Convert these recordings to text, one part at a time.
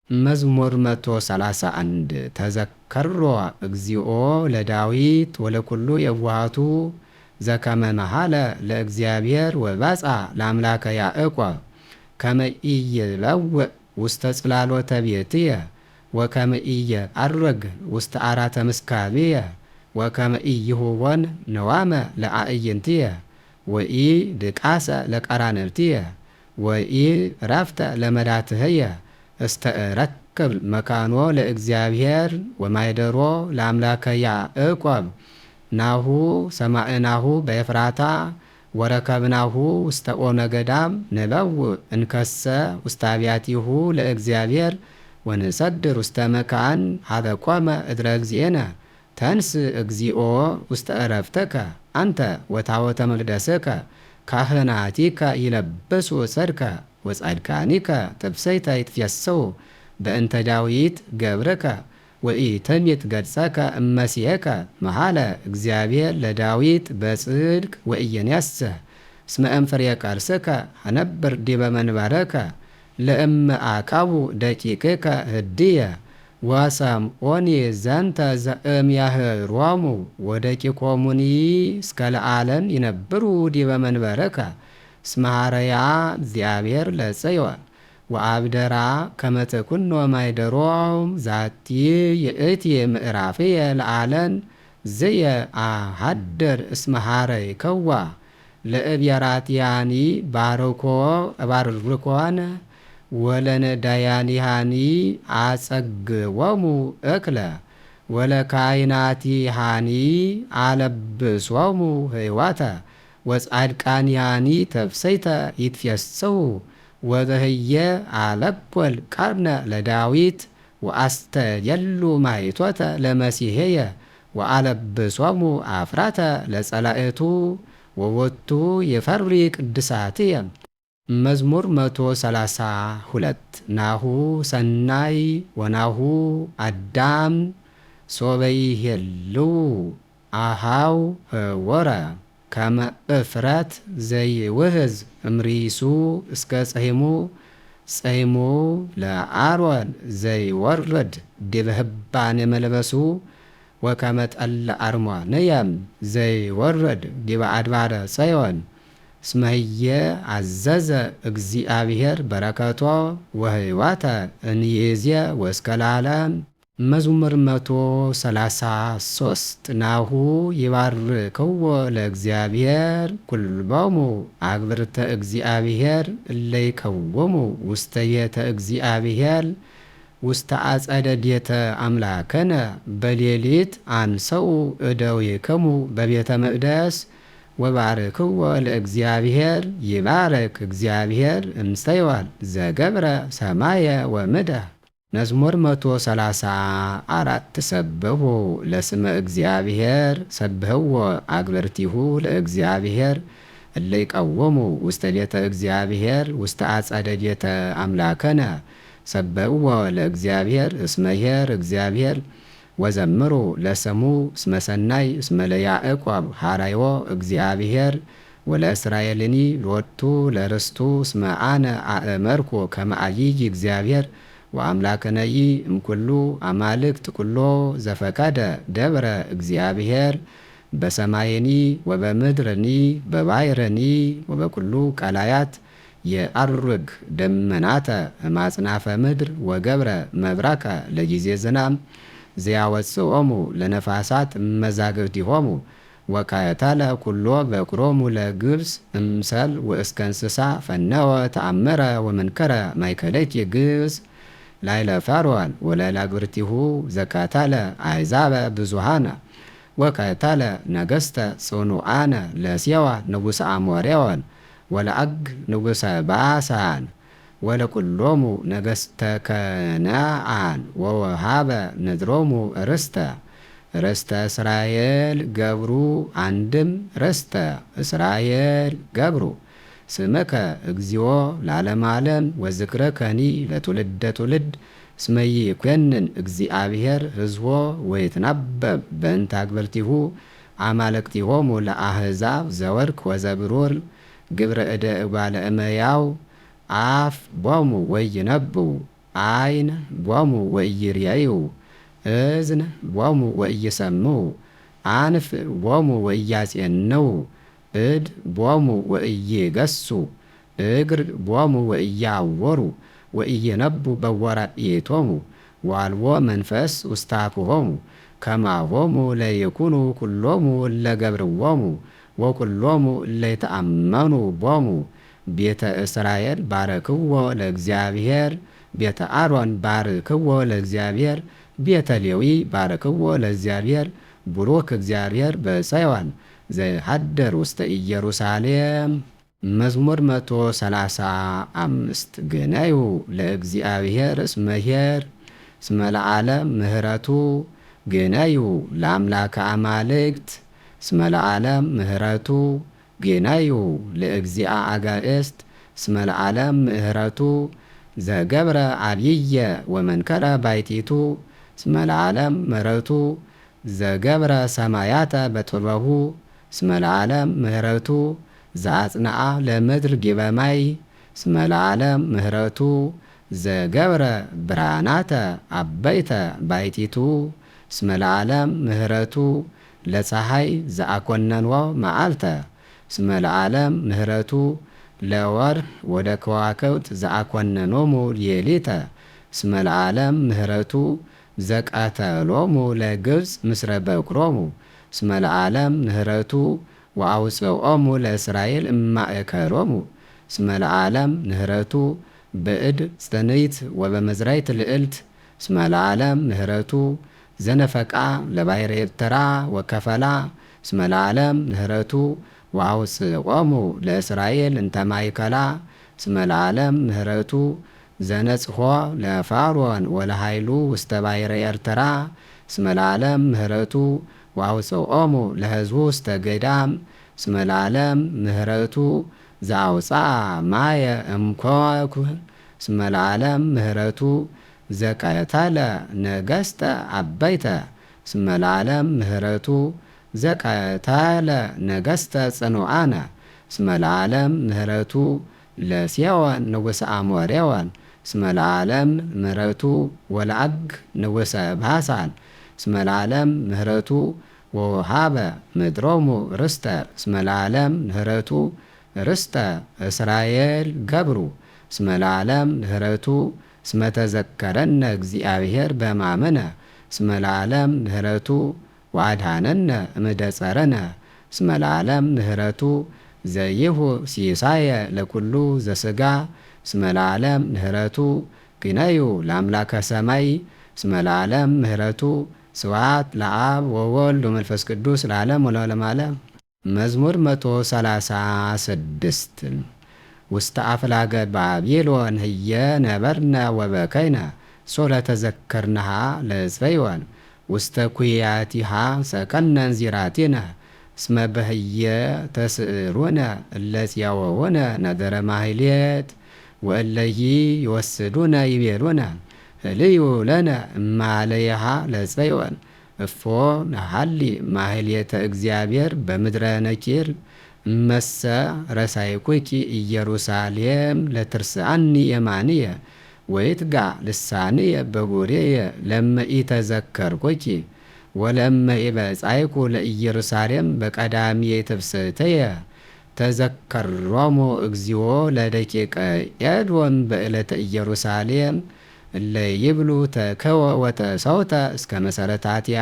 መዝሙር 131 ተዘከሮ እግዚኦ ለዳዊት ወለኩሉ የዋሃቱ ዘከመ መሃለ ለእግዚአብሔር ወባጻ ለአምላከ ያዕቆብ ከመ ኢይበውእ ውስተ ጽላሎተ ቤትየ ወከመ ኢየዐርግ ውስተ ዓራተ ምስካብየ ወከመ ኢይሁቦን ነዋመ ለአዕይንትየ ወኢድቃሰ ለቀራንብትየ ወኢዕረፍተ ለመዳትህየ እስተ እረክብ መካኖ ለእግዚአብሔር ወማይደሮ ለአምላከ ያዕቆብ ናሁ ሰማዕናሁ በኤፍራታ ወረከብናሁ ውስተ ኦነ ገዳም ንበውእ እንከሰ ውስተ አብያቲሁ ለእግዚአብሔር ወንሰድር ውስተ መካን ሀበ ቆመ እድረ እግዚእነ ተንስ እግዚኦ ውስተ ዕረፍተከ አንተ ወታወተ መቅደስከ ካህናቲከ ይለብሱ ጽድከ ወጻድቃኒከ ጥብሰይተ ይትፌሰው በእንተ ዳዊት ገብርከ ወኢትምይት ገጸከ እመሲየከ መሃለ እግዚአብሔር ለዳዊት በጽድቅ ወኢየንያስህ እስመ እምፍሬ ቃልስከ አነብር ዲበ መንበረከ ለእመ አቃቡ ደቂቅከ ህድየ ወሰምዖኒ ዘንተ ዘእምያህሮሙ ወደቂቆሙኒ እስከ ለዓለም ይነብሩ ዲበ መንበረከ እስመ ኀረያ እግዚአብሔር ለጽዮን ወአብደራ ከመ ተኩኖ ማይደሮም ዛቲ ይእቲ ምዕራፍየ ለዓለም ዝየ አሐድር እስመ ኀረይከዋ ለእብየራትያኒ ባርኮነ ወለነዳያኒሃኒ አጸግዎሙ እክለ ወለካህናቲሃኒ አለብሶሙ ሕይወተ ወጻድቃኒሃኒ ተፍሰይተ ይትፌሰው ወዘህየ አለኮል ቀርነ ለዳዊት ወአስተየሉ ማይቶተ ለመሲሕየ ወአለብሶሙ አፍራተ ለጸላእቱ ወወቱ የፈሪ ቅድሳትየ። መዝሙር 132 ናሁ ሰናይ ወናሁ አዳም ሶበይሄሉ አሃው ህወረ ከመ እፍረት ዘይውህዝ እምሪሱ እስከ ጸሂሙ ለአሮን ዘይወርድ ዲበ ህባን የመለበሱ ወከመ ጠለ አርሞንየም ዘይወርድ ዲበ አድባረ ጽዮን እስመ ህየ አዘዘ እግዚአብሔር በረከቶ ወሕይወተ እንይእዜ ወእስከ ለዓለም። መዝሙር 133 ናሁ ይባርክዎ ለእግዚአብሔር ኩሎሙ አግብርተ እግዚአብሔር እለ ይከውሙ ውስተ ቤተ እግዚአብሔር ውስተ አጸደ ቤተ አምላከነ በሌሊት አንሰኡ እደዊክሙ በቤተ መቅደስ ወባርክዎ ለእግዚአብሔር ይባረክ እግዚአብሔር እምስተይዋል ዘገብረ ሰማየ ወምድረ። መዝሙር 134 ሰብሑ ለስመ እግዚአብሔር ሰብሕዎ አግብርቲሁ ለእግዚአብሔር እለ ይቀወሙ ውስተ ቤተ እግዚአብሔር ውስተ አጸደ ቤተ አምላከነ ሰብሕዎ ለእግዚአብሔር እስመ ኄር እግዚአብሔር ወዘምሩ ለስሙ እስመ ሰናይ እስመ ለያዕቆብ ኀረዮ እግዚአብሔር ወለእስራኤልኒ ሎቱ ለርስቱ እስመ አነ አእመርኩ ከመ አቢይ እግዚአብሔር ወአምላክነይ እምኩሉ አማልክት ኩሎ ዘፈቀደ ደብረ እግዚአብሔር በሰማይኒ ወበምድርኒ በባሕርኒ ወበኩሉ ቀላያት የዐርግ ደመናተ እማጽናፈ ምድር ወገብረ መብረቀ ለጊዜ ዝናም ዘያወጽኦሙ ለነፋሳት እመዛግብቲሆሙ ወካየተለ ኩሎ በኵሮሙ ለግብጽ እምሰል ወእስከ እንስሳ ፈነወ ተአምረ ወመንከረ ማእከለኪ ግብጽ ላዕለ ፈርዖን ወላዕለ አግብርቲሁ ዘቀተለ አሕዛበ ብዙኃነ ወቀተለ ነገሥተ ጽኑዓነ ለሴዎን ንጉሠ አሞሬዎን ወለዐግ ንጉሠ ባሳን ወለኵሎሙ ነገሥተ ከነዓን ወወሃበ ምድሮሙ ርስተ እስራኤል ገብሩ አንድም ርስተ እስራኤል ገብሩ ስምከ እግዚኦ ለዓለመ ዓለም ወዝክረከኒ ለትውልደ ትውልድ እስመ ይኰንን እግዚአብሔር ሕዝቦ ወይትናበብ በእንተ አግብርቲሁ አማልክቲሆሙ ለአሕዛብ ዘወርቅ ወዘብሩር ግብረ እደ እጓለ እመሕያው አፍ ቦሙ ወይነብቡ አይን ቦሙ ወኢይሬዩ እዝን ቦሙ ወኢይሰምዑ አንፍ ቦሙ ወኢያጼንዑ እድ ቦሙ ወኢይገሡ እግር ቦሙ ወኢያዕወሩ ወኢይነቡ በወራኢቶሙ ወአልቦ መንፈስ ውስተ አፍሆሙ ከማሆሙ ለይኩኑ ኩሎሙ እለ ገብርዎሙ ወኩሎሙ እለ ይተአመኑ ቦሙ። ቤተ እስራኤል ባረክዎ ለእግዚአብሔር፣ ቤተ አሮን ባርክዎ ለእግዚአብሔር፣ ቤተ ሌዊ ባረክዎ ለእግዚአብሔር። ቡሩክ እግዚአብሔር በጽዮን ዘይሃድር ውስተ ኢየሩሳሌም። መዝሙር 135 ግነዩ ለእግዚአብሔር እስመ ኄር እስመ ለዓለም ምህረቱ ግነዩ ለአምላከ አማልክት እስመ ለዓለም ምህረቱ ግነዩ ለእግዚአ አጋእስት እስመ ለዓለም ምህረቱ ዘገብረ አብይየ ወመንከረ ባይቲቱ እስመ ለዓለም ምህረቱ ዘገብረ ሰማያተ በትርበሁ እስመ ለዓለም ምህረቱ ዘአጽንዓ ለምድር ዲበ ማይ እስመ ለዓለም ምህረቱ ዘገብረ ብርሃናተ አበይተ ባይቲቱ እስመ ለዓለም ምህረቱ ለፀሐይ ዘአኰነንዎ መዓልተ እስመ ለዓለም ምህረቱ ለወርኅ ወደ ከዋክብት ዘአኰነኖሙ ሌሊተ እስመ ለዓለም ምህረቱ ዘቀተሎሙ ለግብፅ ምስረ በኵሮሙ እስመ ለዓለም ምህረቱ ወአውፅኦሙ ለእስራኤል እማእከሎሙ እስመ ለዓለም ምህረቱ በእድ ጽንዕት ወበመዝራዕት ልዕልት እስመ ለዓለም ምህረቱ ዘነፈቃ ለባሕረ ኤርትራ ወከፈላ እስመ ለዓለም ምህረቱ ወአውፅኦሙ ለእስራኤል እንተ ማእከላ እስመ ለዓለም ምህረቱ ዘነጽሖ ለፋርዖን ወለኃይሉ ውስተ ባሕረ ኤርትራ እስመ ለዓለም ምህረቱ ወአውፅኦሙ ለሕዝቡ ውስተ ገዳም እስመ ለዓለም ምህረቱ ዘአውፅአ ማየ እምኮኩ እስመ ለዓለም ምህረቱ ዘቀተለ ነገሥተ አበይተ እስመ ለዓለም ምህረቱ ዘቀተለ ነገሥተ ጽኑዓነ እስመ ለዓለም ምህረቱ ለሴዎን ንጉሠ አሞሬዎን እስመ ለዓለም ምህረቱ ወለዐግ ንጉሠ ባሳን እስመ ለዓለም ምህረቱ ወወሃበ ምድሮሙ ርስተ እስመ ለዓለም ምህረቱ ርስተ እስራኤል ገብሩ እስመ ለዓለም ምህረቱ እስመ ተዘከረነ እግዚአብሔር በማመነ እስመ ለዓለም ምህረቱ ወአድኀነነ እምደ ጸረነ እስመ ለዓለም ምህረቱ ዘይሁ ሲሳየ ለኩሉ ዘሥጋ እስመ ለዓለም ምህረቱ ግነዩ ለአምላከ ሰማይ እስመ ለዓለም ምህረቱ ስብሐት ለአብ ወወልድ ወመንፈስ ቅዱስ ለዓለም ወለዓለመ ዓለም። መዝሙር 136 ውስተ አፍላገ ባቢሎን ህየ ነበርነ ወበከይነ ሶለ ተዘከርነሃ ለጽዮን ውስተ ኩያቲሃ ሰከነ እንዚራቲነ እስመ በህየ ተስእሩነ እለ ጽያወውነ ነገረ ማሕሌት ወእለሂ ይወስዱነ ይቤሉነ ህልዩ ለነ እማለየሃ ለጽዮን እፎ ነሐሊ ማሕሌተ እግዚአብሔር በምድረ ነኪር እመሰ ረሳይኩኪ ኢየሩሳሌም ለትርስአኒ የማንየ ወይትጋ ልሳንየ በጉሬየ ለመ ኢተዘከርኩኪ ወለመ ኢበጻይኩ ለኢየሩሳሌም በቀዳሚየ ትፍስሕትየ ተዘከሮሙ እግዚኦ ለደቂቀ ኤዶም በዕለተ ኢየሩሳሌም እለ ይብሉ ተከወ ወተሰውተ እስከ መሰረታቲሃ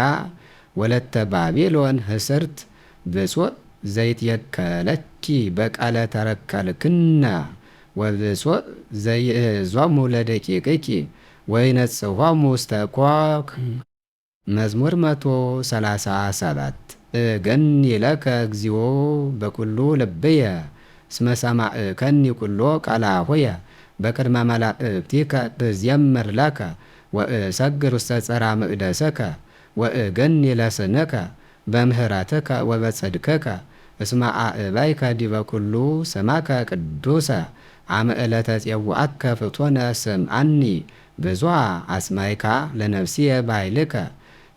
ወለተ ባቢሎን ህስርት ብፁዕ ዘይትየከለኪ በቃለ ተረከልክና ወብፁዕ ዘይእዞሙ ለደቂቅኪ ወይነጽሖሙ ውስተ ኮክ። መዝሙር 137 እገኒ ለከ እግዚኦ በኩሉ ልብየ እስመ ሰማዕከኒ ኩሎ ቃላሆየ በቅድመ መላእክቲከ እዜምር ለከ ወእሰግር ውስተ ጽርሐ መቅደሰከ ወእገኒ ለስምከ በምህረትከ ወበጽድቅከ እስመ አእባይከ ዲበ ኩሉ ስመከ ቅዱሰ አመ ዕለተ ጽዋዕከ ፍቶነ ስምዓኒ ብዙኃ አስማይካ ለነፍስየ በኃይልከ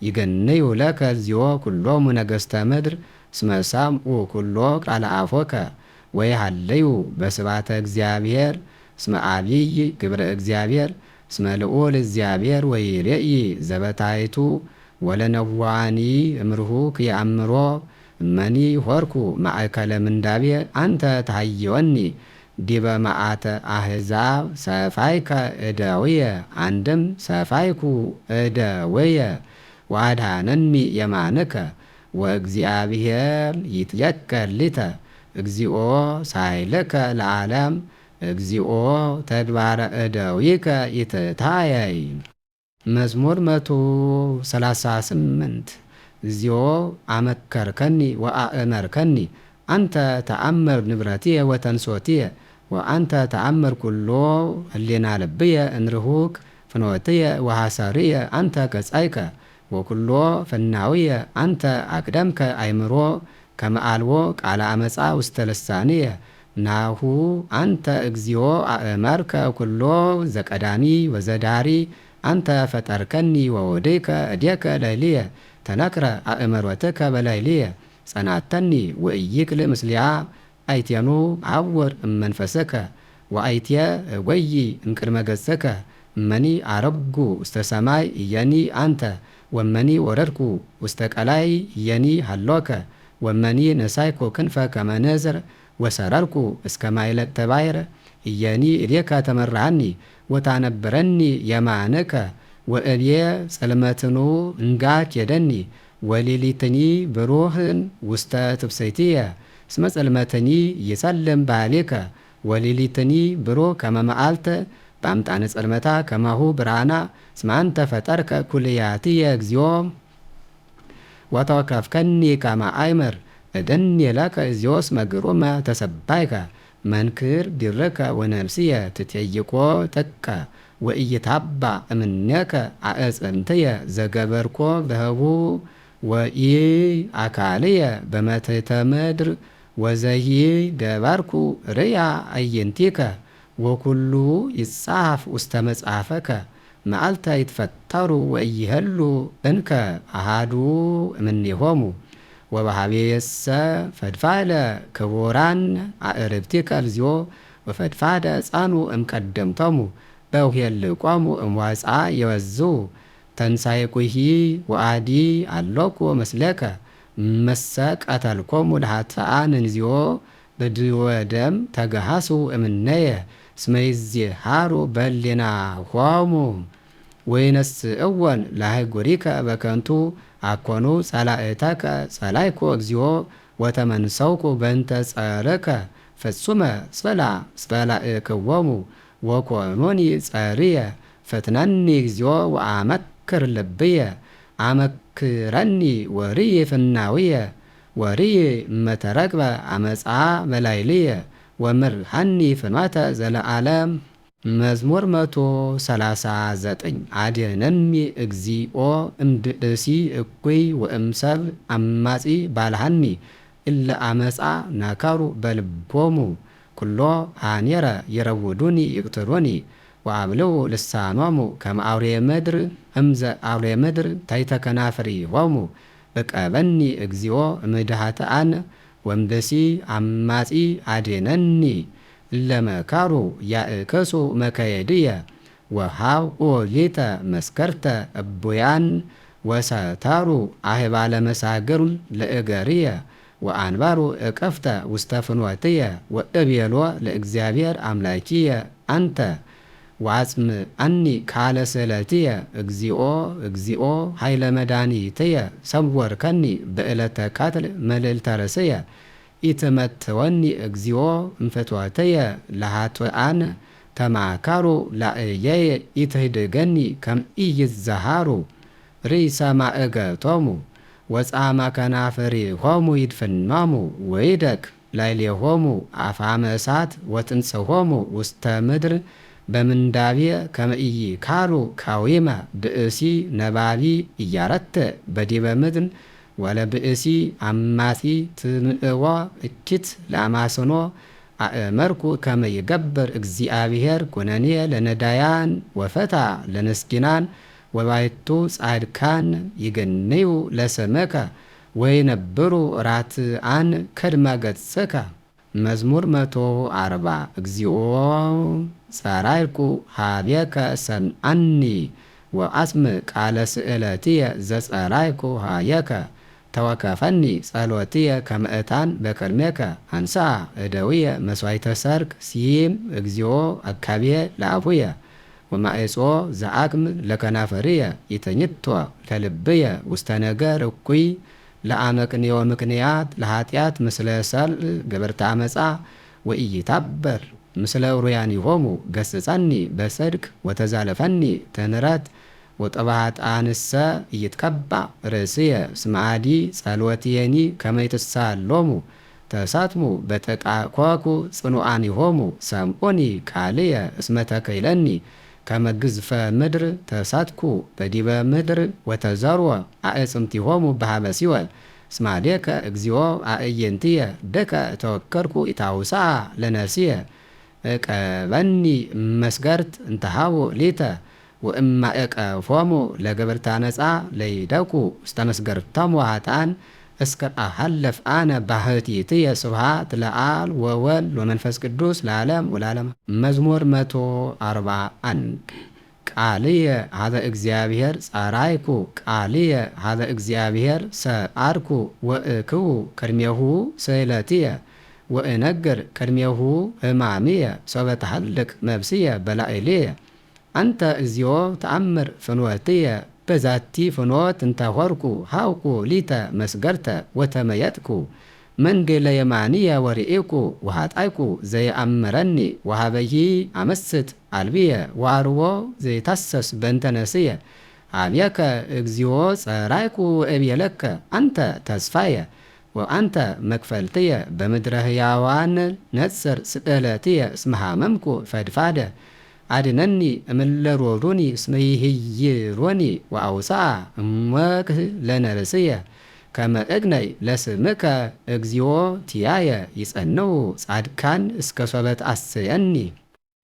ይገንዩ ለከ እግዚኦ ኩሎሙ ነገሥተ ምድር እስመ ሰምዑ ኩሎ ቃለ አፎከ ወይሃለዩ በስብሐተ እግዚአብሔር እስመ አብይ ግብረ እግዚአብሔር እስመ ልዑል እግዚአብሔር ወይሬኢ ዘበታይቱ ወለነዋኒ እምርሁ ክየአምሮ እመኒ ሆርኩ ማእከለ ምንዳቤ አንተ ተሃየወኒ ዲበ መዓተ አሕዛብ ሰፋይከ እደውየ አንድም ሰፋይኩ እደውየ ወአድኀነኒ የማንከ ወእግዚአብሔር ይትየከል ሊተ እግዚኦ ሳይለከ ለዓለም እግዚኦ ተግባረ እደዊከ ይትታየይ። መዝሙር 138 እግዚኦ አመከርከኒ ወአእመርከኒ አንተ ተአምር ንብረትየ ወተንሶትየ ወአንተ ተአምር ኩሎ ህሊና ልብየ እንርሁክ ፍኖትየ ወሐሳርየ አንተ ገጻይከ ወኩሎ ፈናውየ አንተ አቅደምከ አይምሮ ከመአልዎ ቃለ አመፃ ውስተ ልሳንየ ናሁ አንተ እግዚኦ አእመርከ ኩሎ ዘቀዳሚ ወዘዳሪ አንተ ፈጠርከኒ ወወደይከ እዴከ ለይልየ ተነክረ አእመሮትከ በላይልየ ጸናተኒ ወኢይክል ምስሊያ አይቴኑ አወር እመንፈሰከ ወአይትየ እጐይ እምቅድመ ገጸከ እመኒ አረጉ ውስተ ሰማይ እየኒ አንተ ወመኒ ወረድኩ ውስተ ቀላይ እየኒ ሃሎከ ወመኒ ነሳይኩ ክንፈ ከመ ንስር ወሰረርኩ እስከ ማይለቅተ ባሕር እየኒ እዴከ ተመራኒ ወታነብረኒ የማንከ ወእብየ ጸልመትኑ እንጋች የደኒ ወሌሊትኒ ብሩህን ውስተ ትብሰይትየ እስመ ጸልመትኒ ይጸልም ባሕሌከ ወሌሊትኒ ብሩህ ከመ መዓልተ በአምጣነ ጸልመታ ከማሁ ብርሃና እስመ አንተ ፈጠርከ ኩልያትየ እግዚኦ ወተወከፍከኒ ከመ አእምር እደኒ ለከ እግዚኦ እስመ ግሩመ ተሰባይከ መንክር ዲርከ ወነፍስየ ትትየይቆ ጥቀ ወኢይታባ እምኔከ አዕጽምትየ ዘገበርኮ በህቡ ወኢ አካልየ በመትሕተ ምድር ወዘሂ ገባርኩ ርያ አዕይንቲከ ወኩሉ ይጻፍ ውስተ መጽሐፈከ መዓልተ ይትፈጠሩ ወኢይሄሉ እንከ አሃዱ እምኔሆሙ ወበኀቤየሰ ፈድፋደ ክቡራን አዕርክቲከ እግዚኦ ወፈድፋደ ጻኑ እምቀደምቶሙ በውኄልቆሙ እምዋጻ የወዝኡ ተንሣኤኩሂ ወአዲ አሎኩ ምስሌከ መሰ ቀተልኮሙ ለኃጥኣን እግዚኦ በድወ ደም ተገሃሱ እምኔየ እስመ ይዝሃሩ በሕሊናሆሙ ወይነስእዎን ለአህጉሪከ በከንቱ አኮኑ ጸላእተከ ጸላይኮ እግዚኦ ወተመንሰውኩ በእንተ ጸርከ ፍጹመ ጸላእክዎሙ ወኮኑኒ ጸርየ ፈትነኒ እግዚኦ ወአመክር ልብየ አመክረኒ ወርይ ፍናውየ ወርይ እመተረክበ አመፃ በላይልየ ወምርሃኒ ፍኖተ ዘለዓለም። መዝሙር 139 አድኅነኒ እግዚኦ እምድእሲ እኩይ ወእምሰብ አማጺ ባልሃኒ እለ አመፃ ነከሩ በልቦሙ ኩሎ አኔረ ይረውዱኒ ይቅትሉኒ ወአብልዑ ልሳኖሙ ከመ አውሬየ ምድር እምዘ አውሬየ ምድር ታሕተ ከናፍሪሆሙ እቀበኒ እግዚኦ እምድኃጥኣን ወእምብእሲ አማጺ አድኅነኒ እለ መከሩ ያእክሱ መከየድየ ወሃብኡ ሊተ መስከርተ እቡያን ወሰተሩ አህባለ መሳግር ለእገርየ ወአንባሩ እቀፍተ ውስተ ፍኖትየ ወእቤሎ ለእግዚአብሔር አምላኪየ አንተ ወአጽምዓኒ ካለ ስእለትየ እግዚኦ እግዚኦ ኃይለ መድኃኒትየ ሰወርከኒ በዕለተ ቀትል መልዕልተ ርእስየ ኢትመትወኒ እግዚኦ እምፍትወትየ ለኃጥኣን ተማከሩ ላዕየየ ኢትህድገኒ ከም ኢይዝሃሩ ርእሰ ማእገቶሙ ወጻማ ከናፍሪሆሙ ይድፍኖሙ ወይደቅ ላዕሌሆሙ አፋመ እሳት ወትንጽሖሙ ውስተ ምድር በምንዳቤ ከመ ኢይካሉ ካዊመ ብእሲ ነባቢ ኢያረትዕ በዲበ ምድር ወለብእሲ አማጺ ትምዕዎ እኪት ለአማስኖ አእመርኩ ከመ ይገብር እግዚአብሔር ኩነኔ ለነዳያን ወፈታ ለንስኪናን ወባይቱ ጻድቃን ይገንዩ ለስምከ ወይነብሩ ራትዓን ቅድመ ገጽከ። መዝሙር 140 እግዚኦ ጸራይኩ ሀቤከ ሰምዐኒ ወአጽም ቃለ ስእለትየ ዘጸራይኩ ሀየከ ተወከፈኒ ጸሎትየ ከመ ዕጣን በቅድሜከ አንሥአ እደውየ መሥዋዕተ ሠርክ ሲም እግዚኦ አካብየ ለአፉየ ወማዕጾ ዘአክም ለከናፈርየ ይተኝቶ ለልብየ ውስተ ነገር እኩይ ለአመክንዮ ምክንያት ለኃጢአት ምስለ ሰልእ ገበርተ አመፃ ወኢይታበር ምስለ ሩያኒሆሙ ገስጸኒ በጽድቅ ወተዛለፈኒ ተንረት ወጠባጣንሰ ኢይትቀባእ ርእስየ እስመ አዲ ጸሎትየኒ ከመ ይትሳሎሙ ተሳትሙ በተጣኰኩ ጽኑዓኒሆሙ ሰምዑኒ ቃልየ እስመ ተከይለኒ ከመ ግዝፈ ምድር ተሳትኩ በዲበ ምድር ወተዘርወ አዕጽምቲሆሙ በሀበ ሲኦል እስመ አዴከ እግዚኦ አዕይንትየ ደከ ተወከርኩ ኢታውስአ ለነፍስየ እቀበኒ መስገርት እንተሃቡ ሊተ ወእማእቀፎሙ ለገበርተ አመፃ ለይደኩ ውስተ መስገርቶሙ ኃጥኣን እስከ አሐልፍ አነ ባሕቲትየ ስብሐት ለአብ ወወልድ ወመንፈስ ቅዱስ ለዓለም ወለዓለመ። መዝሙር 141 ቃልየ ሀበ እግዚአብሔር ጸራይኩ ቃልየ ሀበ እግዚአብሔር ሰአርኩ ወእክዉ ቅድሜሁ ስእለትየ ወእነግር ቅድሜሁ ሕማምየ ሶበ ተሐልቅ ነፍስየ በላዕሌየ አንተ እግዚኦ ተአምር ፍኖትየ በዛቲ ፍኖት እንተሆርኩ ሃውኩ ሊተ መስገርተ ወተመየጥኩ መንገለ የማንየ ወርኢኩ ወኃጣይኩ ዘየአምረኒ ወሀበይ አመስጥ አልብየ ወአርዎ ዘይታሰስ በእንተ ነፍስየ አብየከ እግዚኦ ጸራይኩ ወእብየለከ አንተ ተስፋየ ወአንተ መክፈልትየ በምድረ ሕያዋን ነጽር ስእለትየ እስመ ሐመምኩ ፈድፋደ አድነኒ እምእለ ሮሩኒ እስመ ይህይሮኒ ወአውሥአ እምወክህ ለነፍስየ ከመ እግነይ ለስምከ እግዚኦ ቲያየ ይጸንዑ ጻድቃን እስከ ሶበ ተአስየኒ።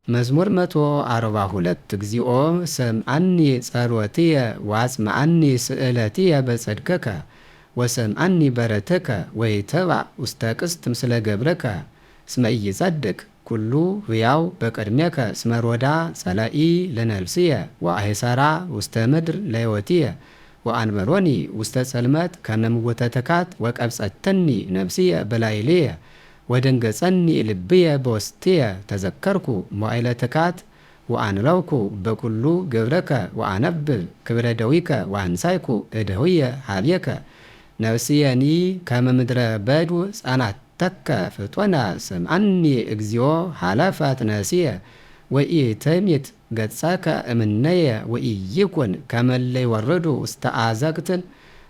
መዝሙር 142 እግዚኦ ሰምዐኒ ጸሎትየ ወአጽምዐኒ ስእለትየ በጽድቅከ ወሰምዐኒ በረትከ ወይትባእ ውስተ ቅስት ምስለ ገብርከ እስመ ኢይጸድቅ ኩሉ ሕያው በቅድሜከ እስመ ሮዳ ጸላኢ ለነፍስየ ወአይሰራ ውስተ ምድር ለሕይወትየ ወአንበሮኒ ውስተ ጸልመት ከመ ምውተ ትካት ወቀብጸተኒ ነፍስየ በላዕሌየ ወደንገጸኒ ልብየ በውስጥየ ተዘከርኩ መዋዕለ ትካት ወአንረውኩ በኩሉ ግብረከ ወአነብብ ክብረ ደዊከ ወአንሳይኩ እደውየ ሀቤከ ነፍስየኒ ከመ ምድረ በዱ ጸናተከ ፍጡነ ሰምዐኒ እግዚኦ ሀለፈት ነፍስየ ወኢትሚት ገጸከ እምነየ ወኢይኩን ከመ እለ ይወርዱ ውስተ አዘቅትን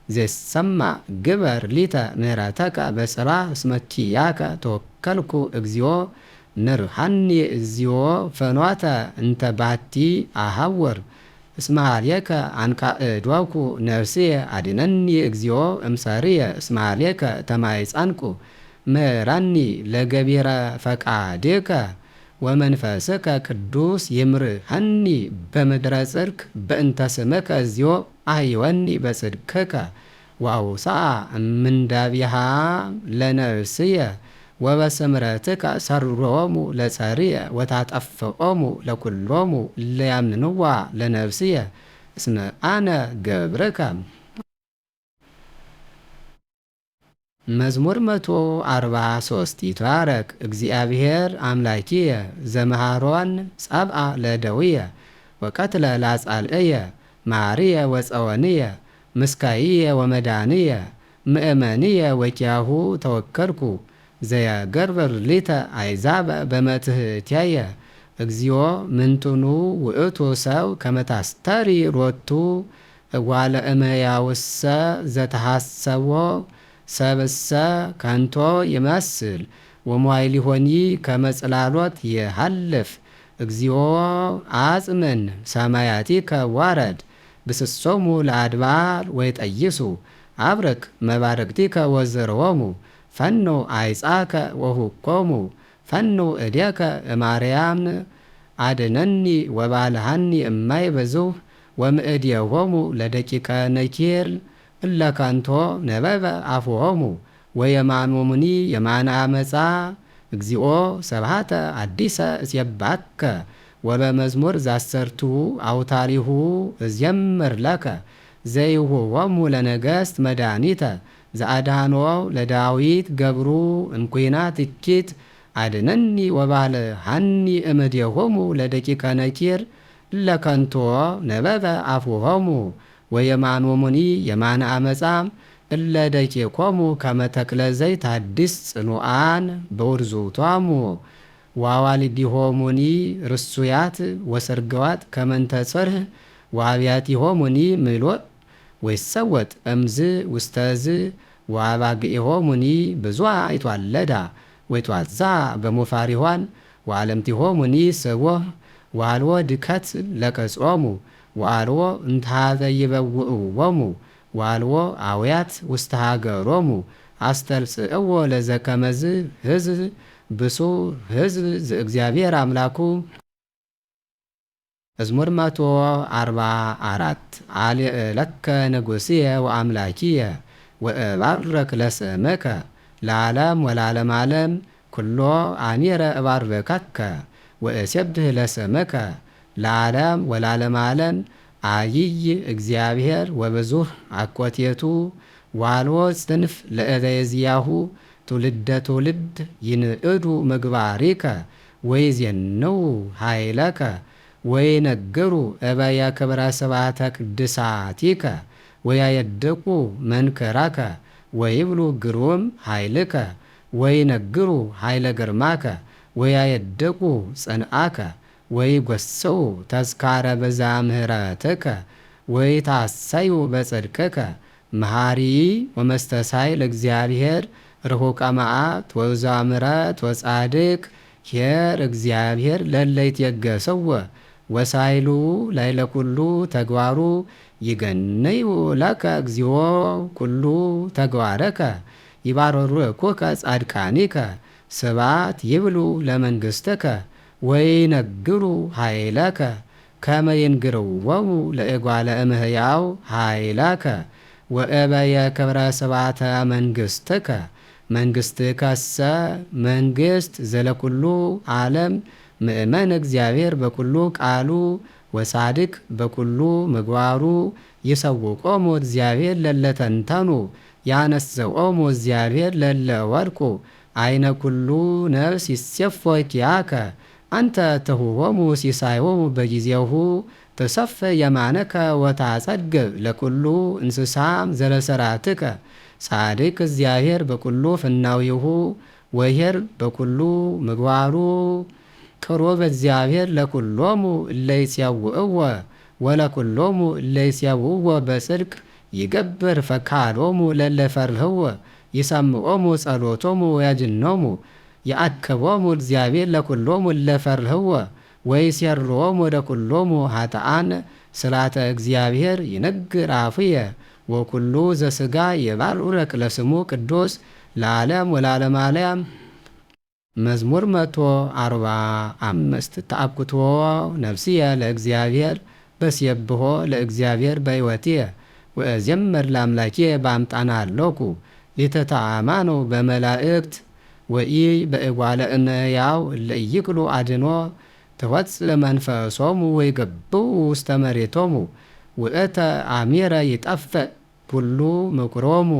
ዘሰማዕ ግበር ሊተ ምህረተከ በጽባሕ እስመ ኪያከ ተወከልኩ እግዚኦ ንርሐኒ እግዚኦ ፍኖተ እንተ ባቲ አሐውር እስመ ኀቤከ አንቃዕዶኩ ነፍስየ አድነኒ እግዚኦ እምሰርየ እስመ ኀቤከ ተማይጸንኩ ምሕረኒ ለገቢረ ፈቃድከ ወመንፈስከ ቅዱስ ይምርሐኒ በምድረ ጽድቅ በእንተ ስምከ እግዚኦ አሕይወኒ በጽድቅከ ወአውሥአ እምንዳቢሃ ለነፍስየ ወበስምረትከ ሰርሮሙ ለጸርየ ወታጠፍኦሙ ለኵሎሙ እለ ያምንዋ ለነፍስየ እስመ አነ ገብርከ። መዝሙር 143 ይትባረክ እግዚአብሔር አምላኪየ ዘመሃሮን ጸብአ ለደውየ ወቀትለ ላጻልእየ ማርየ ወጸወንየ ምስካይየ ወመዳንየ ምእመንየ ወኪያሁ ተወከልኩ ዘየገርበር ሊተ አሕዛበ በመትሕትየ እግዚኦ ምንትኑ ውእቱ ሰብ ከመ ታስተሪ ሮቱ እጓለ እመሕያውሰ ዘተሐሰቦ ሰብእሰ ከንቶ ይመስል ወመዋዕሊሆኒ ከመ ጽላሎት ይሃልፍ እግዚኦ አጽምን ሰማያቲከ ወረድ ብስሶሙ ለአድባር ወይጠይሱ አብርክ መባረክቲከ ወዝርዎሙ ፈኑ አይጻከ ወሁኮሙ ፈኑ እዴከ እማርያም አድነኒ ወባልሃኒ እማይ ብዙህ ወምእዴሆሙ ለደቂቀ ነኪር እለ ከንቶ ነበበ አፍሆሙ ወየማኖሙኒ የማነ አመፃ እግዚኦ ሰብሃተ አዲሰ እስየባከ ወበመዝሙር ዛሰርቱ አውታሪሁ እዝየምር ለከ ዘይሁቦሙ ለነገሥት መድኃኒተ ዘአድኃኖ ለዳዊት ገብሩ እምኲናት እኪት አድነኒ ወባልሐኒ እምኔሆሙ ለደቂቀ ነኪር ለከንቶ ነበበ አፉሆሙ ወየማኖሙኒ የማነ አመፃ እለ ደቂቆሙ ከመ ተክለ ዘይት አዲስ ጽኑዓን በውርዙቶሙ ወአዋልዲሆሙኒ ርሱያት ወሰርገዋት ከመ እንተ ጽርሕ ወአብያቲሆሙኒ ምሎእ ወይሰወጥ እምዝ ውስተዝ ወአባግዒሆሙኒ ብዙኃ ይትዋለዳ ወይትዋዛ በሞፋሪኋን ወአለምቲሆሙኒ ስቦህ ወአልቦ ድከት ለቀጾሙ ወአልቦ እንተሃዘ ይበውዕዎሙ ወአልቦ አውያት ውስተ ሀገሮሙ አስተልጽእዎ ለዘከመዝ ሕዝብ ብሱዕ ሕዝብ ዘእግዚአብሔር አምላኩ። መዝሙር 144 አልዕለከ ንጉሥየ ወአምላኪየ ወእባርክ ለስምከ ለዓለም ወለዓለመ ዓለም ኩሎ አሚረ እባርክከ ወእሴብሕ ለስምከ ለዓለም ወለዓለመ ዓለም አቢይ እግዚአብሔር ወብዙሕ አኮቴቱ ወአልቦ ጽንፍ ለእደዚያሁ ትውልደ ትውልድ ይንእዱ ምግባሪከ ወይዜንው ኃይለከ ወይነግሩ እበየ ክብረ ስብሐተ ቅድሳቲከ ወያየድቁ መንክረከ ወይብሉ ግሩም ኃይልከ ወይነግሩ ኃይለ ግርማከ ወያየድቁ ጽንዓከ ወይጐስዑ ተዝካረ በዛ ምህረትከ ወይታሰዩ በጽድቅከ መሐሪ ወመስተሳይል እግዚአብሔር ርሑቀ መዓት ወብዙኃ ምሕረት ወጻድቅ ኄር እግዚአብሔር ለእለ ይትየገሥዎ ወሳይሉ ላዕለ ኩሉ ተግባሩ ይገነዩ ለከ እግዚኦ ኩሉ ተግባረከ ይባርኩከ ጻድቃኒከ ስብሐት ይብሉ ለመንግሥትከ ወይነግሩ ኃይለከ ከመ ይንግርዎሙ ለእጓለ እምህያው ኃይለከ ወእበየ ክብረ ስብሐተ መንግሥትከ መንግሥትከሰ መንግሥት ዘለኩሉ ዓለም ምእመን እግዚአብሔር በኩሉ ቃሉ ወጻድቅ በኩሉ ምግባሩ ይሰውቆሙ እግዚአብሔር ለእለ ተንተኑ ያነስኦሙ እግዚአብሔር ለእለ ወድቁ አይነ ኩሉ ነፍስ ይሴፎ ኪያከ አንተ ትሁቦሙ ሲሳዮሙ በጊዜሁ ተሰፍ የማነከ ወታጸግብ ለኩሉ እንስሳም ዘለሰራትከ ጻድቅ እግዚአብሔር በኩሉ ፍናዊሁ ወኄር በኩሉ ምግባሩ ቅሩብ እግዚአብሔር ለኩሎሙ እለ ይሴውዕዎ ወለኩሎሙ እለ ይሴውዕዎ በጽድቅ ይገብር ፈቃዶሙ ለእለ ይፈርህዎ ይሰምዖሙ ጸሎቶሙ ወያድኅኖሙ ይአክቦሙ እግዚአብሔር ለኩሎሙ እለ ይፈርህዎ ወይሴርዎሙ ለኩሎሙ ኃጥኣን ስላተ እግዚአብሔር ይነግር አፉየ ወኩሉ ዘሥጋ ይባርክ ለስሙ ቅዱስ ለዓለም ወለዓለመ ዓለም። መዝሙር 145 ተአኩቶ ነፍስየ ለእግዚአብሔር በሴብሖ ለእግዚአብሔር በሕይወትየ ወእዜምር ለአምላኪየ በአምጣነ ሀሎኩ ሊተተአማኑ በመላእክት ወኢ በእጓለ እመሕያው እለ ኢይክሉ አድኅኖ ትወፅእ መንፈሶሙ ወይገብኡ ውስተ መሬቶሙ ውእተ አሚረ ይጠፍእ ኩሉ ምኵሮሙ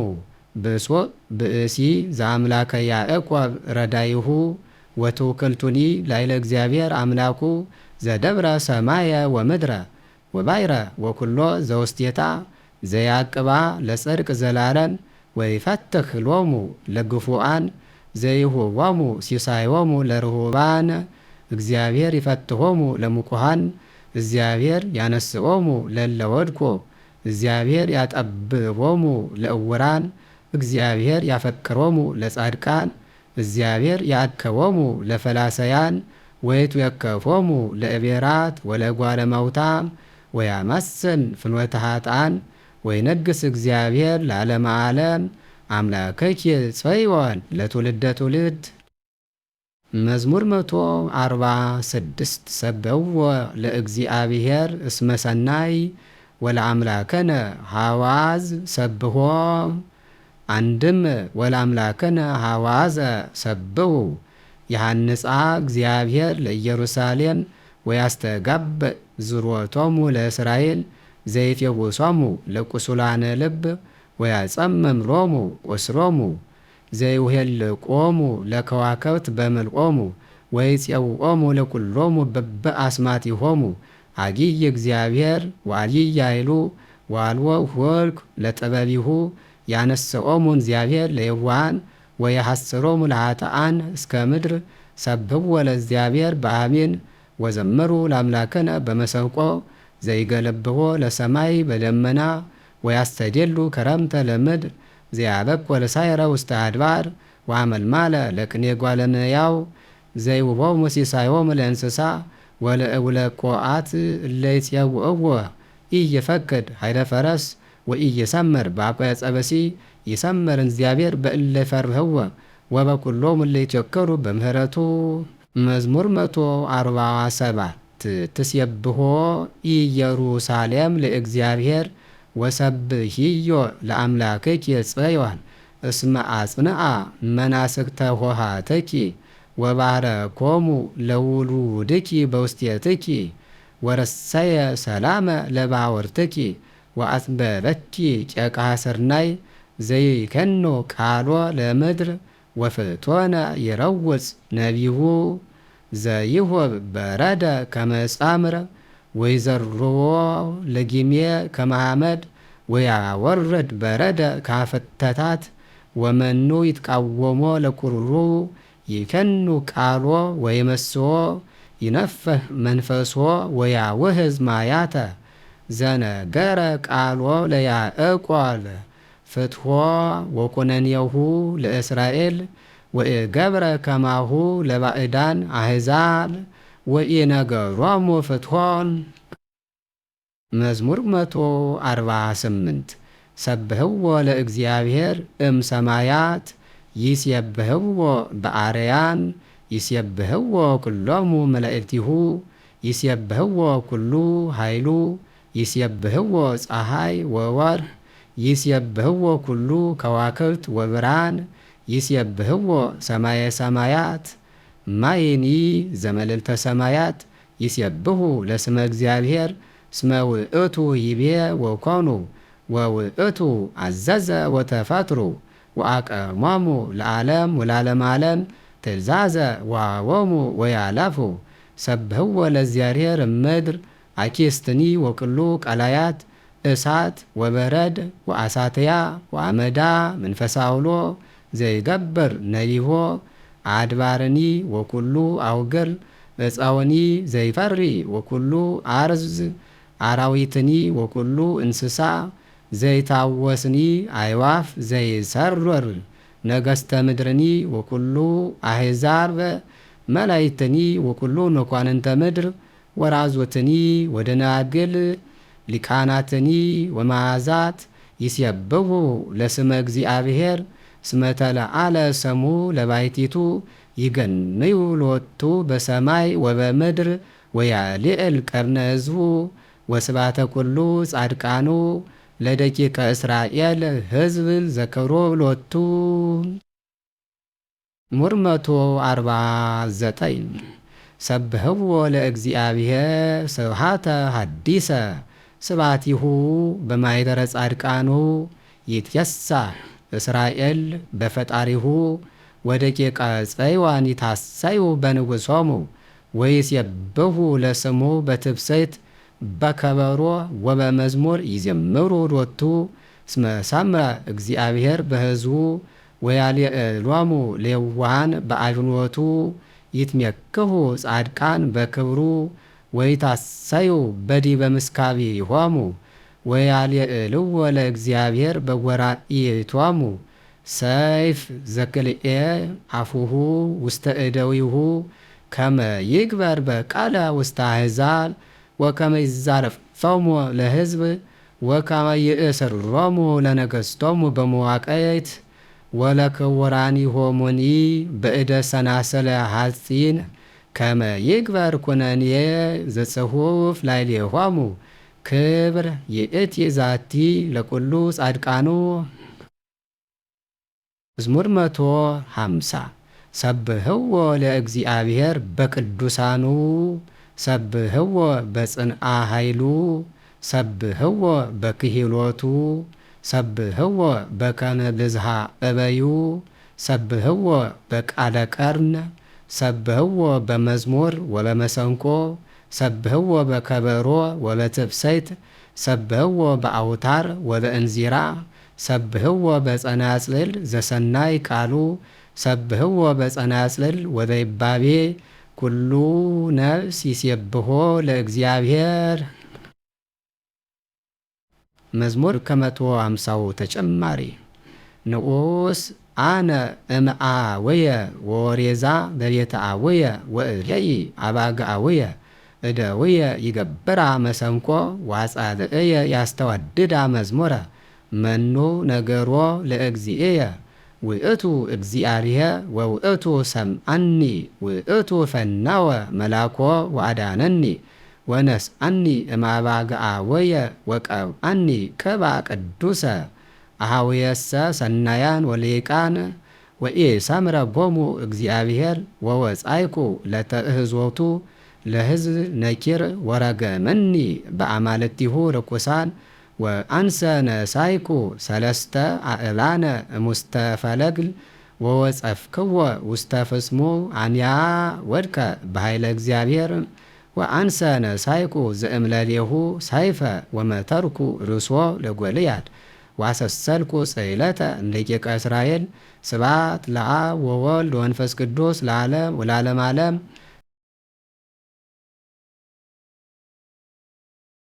ብሶ ብእሲ ዘአምላከ ያዕቆብ ረዳይሁ ወትውክልቱኒ ላዕለ እግዚአብሔር አምላኩ ዘደብረ ሰማየ ወምድረ ወባሕረ ወኩሎ ዘውስቴታ ዘያቅባ ለጽድቅ ዘላለም ወይፈትሕ ሎሙ ለግፉአን ዘይሁቦሙ ሲሳዮሙ ለርሁባን እግዚአብሔር ይፈትሖሙ ለምኩሃን እግዚአብሔር ያነስኦሙ ለእለ ወድቆ እግዚአብሔር ያጠብቦሙ ለእውራን እግዚአብሔር ያፈቅሮሙ ለጻድቃን እግዚአብሔር ያእከቦሙ ለፈላሰያን ወይትዌከፎሙ ለእቤራት ወለጓለ ማውታም ወያማስን ፍኖተ ኃጥኣን ወይነግስ እግዚአብሔር ለዓለመ ዓለም አምላከኪ ጽዮን ለትውልደ ትውልድ። መዝሙር 146 ሰበውዎ ለእግዚአብሔር እስመ ሰናይ ወለአምላከነ ሐዋዝ ሰብሖ። አንድም ወለአምላከነ ሐዋዘ ሰብሑ የሐንጻ እግዚአብሔር ለኢየሩሳሌም ወያስተጋብእ ዝርወቶሙ ለእስራኤል ዘይፌውሶሙ ለቁሱላነ ልብ ወያጸምም ሎሙ ቁስሎሙ ዘይውሄልቆሙ ለከዋክብት በምልቆሙ ወይፄውኦሙ ለኩሎሙ በበአስማቲሆሙ አጊይ እግዚአብሔር ወአልይ ኃይሉ ወአልቦ ኆልኩ ለጥበቢሁ ያነስኦሙ እግዚአብሔር ለየዋሃን ወየሐስሮሙ ለኃጥኣን እስከ ምድር ሰብሕዎ ለእግዚአብሔር በአሚን ወዘመሩ ለአምላክነ በመሰንቆ ዘይገለብዎ ለሰማይ በደመና ወያስተዴሉ ከረምተ ለምድር ዘያበቅ ወለሳይረ ውስተ አድባር ወአመልማለ ለቅኔ ጓለ እመሕያው ዘይውቦሙ ሲሳዮሙ ለእንስሳ ወለእውለ ቆአት እለ ይፄውዕዎ ኢይፈቅድ ኃይለ ፈረስ ወኢይሰምር በአቋየ ጸበሲ ይሰምር እግዚአብሔር በእለ ይፈርህዎ ወበኩሎሙ እለ ይትወከሉ በምህረቱ። መዝሙር 147 ትሴብሖ ኢየሩሳሌም ለእግዚአብሔር ወሰብሕዮ ለአምላክኪ ጽዮን እስመ አጽንዓ መናስክተ ኆኃትኪ ወባረኮሙ ለውሉድኪ በውስቴትኪ ወረሰየ ሰላመ ለባወርትኪ ወአጽበበኪ ጨቃ ስርናይ ዘይከኖ ቃሎ ለምድር ወፍቶነ ይረውፅ ነቢሁ ዘይሁብ በረደ ከመጻምረ ወይዘርዎ ለጊሜ ከመሐመድ ወያወርድ በረደ ካፈተታት ወመኑ ይትቃወሞ ለኩሩሩ ይከኑ ቃሎ ወይመስዎ ይነፍህ መንፈሶ ወያውህዝ ማያተ ዘነገረ ቃሎ ለያዕቆብ ፍትሖ ወኩነኔሁ ለእስራኤል ወኢገብረ ከማሁ ለባዕዳን አሕዛብ ወኢነገሮሙ ፍትሖን። መዝሙር 148 ሰብሕዎ ለእግዚአብሔር እምሰማያት ይሴብሕዎ በአርያም ይሴብሕዎ ኩሎሙ መላእክቲሁ ይሴብሕዎ ኩሉ ኃይሉ ይሴብሕዎ ፀሐይ ወወርኅ ይሴብሕዎ ኩሉ ከዋክብት ወብርሃን ይሴብሕዎ ሰማየ ሰማያት ማይኒ ዘመልዕልተ ሰማያት ይሴብሑ ለስመ እግዚአብሔር እስመ ውእቱ ይቤ ወኮኑ ወውእቱ አዘዘ ወተፈጥሩ ወአቀሞሙ ለዓለም ወለዓለመ ዓለም ትእዛዘ ወሃቦሙ ወያላፉ ሰብሕዎ ለእግዚአብሔር እምድር አኪስትኒ ወኩሉ ቀላያት እሳት ወበረድ ወአሳትያ ወአመዳ መንፈሰ አውሎ ዘይገብር ነቢሆ አድባርኒ ወኩሉ አውግር እፀውኒ ዘይፈሪ ወኩሉ አርዝ አራዊትኒ ወኩሉ እንስሳ ዘይታወስኒ አይዋፍ ዘይሰርር ነገስተ ምድርኒ ወኩሉ አሕዛብ መላይትኒ ወኩሉ መኳንንተ ምድር ወራዞትኒ ወደናግል ሊቃናትኒ ወማዛት ይሴብሑ ለስመ እግዚአብሔር እስመ ተለዓለ ሰሙ ለባሕቲቱ ይገንዩ ሎቱ በሰማይ ወበምድር ወያልዕል ቀርነ ሕዝቡ ወስባተ ኩሉ ጻድቃኑ ለደቂቀ እስራኤል ሕዝብ ዘከሮ ሎቱ። መዝሙር 149 ሰብሕዎ ለእግዚአብሔር ስብሐተ ሐዲሰ ስብሐቲሁ በማኅደረ ጻድቃኑ ይትየሳህ እስራኤል በፈጣሪሁ ወደቂቀ ጽዮን ይታሰዩ በንጉሶሙ ወይሴብሑ ለስሙ በትብስት በከበሮ ወበመዝሙር ይዘምሩ ሎቱ እስመ ሰምረ እግዚአብሔር በሕዝቡ ወያልዕሎሙ ለየዋሃን በአድኅኖቱ ይትሜክሁ ጻድቃን በክብሩ ወይታሰዩ በዲበ ምስካቢሆሙ ወያልዕልዎ ለእግዚአብሔር በጐራኢቶሙ ሰይፍ ዘክልኤ አፉሁ ውስተ እደዊሁ ከመ ይግበር በቃለ ውስተ አሕዛብ ወከመ ይዛረፎሙ ለሕዝብ ወከመ ይእስሮሙ ለነገሥቶሙ በመዋቅት ወለክቡራኒሆሙኒ በእደ ሰናሰለ ሐጺን ከመ ይግበር ኩነኔ ዘጽሑፍ ላዕሌሆሙ ክብር ይእቲ ዛቲ ለኩሉ ጻድቃኑ። መዝሙር 150 ሰብሕዎ ለእግዚአብሔር በቅዱሳኑ ሰብህዎ በጽንአ ኃይሉ ሰብህዎ በክሂሎቱ ሰብህዎ በከመ ብዝሃ እበዩ ሰብህዎ በቃለ ቀርን ሰብህዎ በመዝሙር ወበመሰንቆ ሰብህዎ በከበሮ ወበትብሰይት ሰብህዎ በአውታር ወበእንዚራ ሰብህዎ በጸናጽል ዘሰናይ ቃሉ ሰብህዎ በጸናጽል ወበይባቤ ኩሉ ነፍስ ይሴብሖ ለእግዚአብሔር። መዝሙር ከ150 ተጨማሪ ንዑስ አነ እምአወየ ወሬዛ በቤተ አወየ ወእሬኢ አባግአወየ እደውየ ይገብራ መሰንቆ ወአጻብዕየ ያስተወድዳ መዝሙረ መኑ ነገሮ ለእግዚእየ ውእቱ እግዚአብሔር ወውእቱ ሰምዐኒ ውእቱ ፈነወ መላኮ ወአዳነኒ ወነስአኒ እምአባግአወየ ወቀብአኒ ቅብአ ቅዱሰ አኀውየሰ ሰናያን ወልሂቃን ወኢሰምረ ቦሙ እግዚአብሔር ወወጻእኩ ለተእህዞቱ ለሕዝብ ነኪር ወረገመኒ በአማልክቲሁ ርኩሳን ወአንሰ ነሳይኩ ሰለስተ አእላነ እሙስተ ፈለግል ወወጸፍክዎ ውስተ ፍጽሙ አንያ ወድከ በኃይለ እግዚአብሔር ወአንሰ ነሳይኩ ዘእምለሌሁ ሳይፈ ወመተርኩ ርእሶ ለጎልያድ ዋሰሰልኩ ጽሕለተ እምደቂቀ እስራኤል። ስብሐት ለአብ ወወልድ ወመንፈስ ቅዱስ ለዓለም ወለዓለመ ዓለም።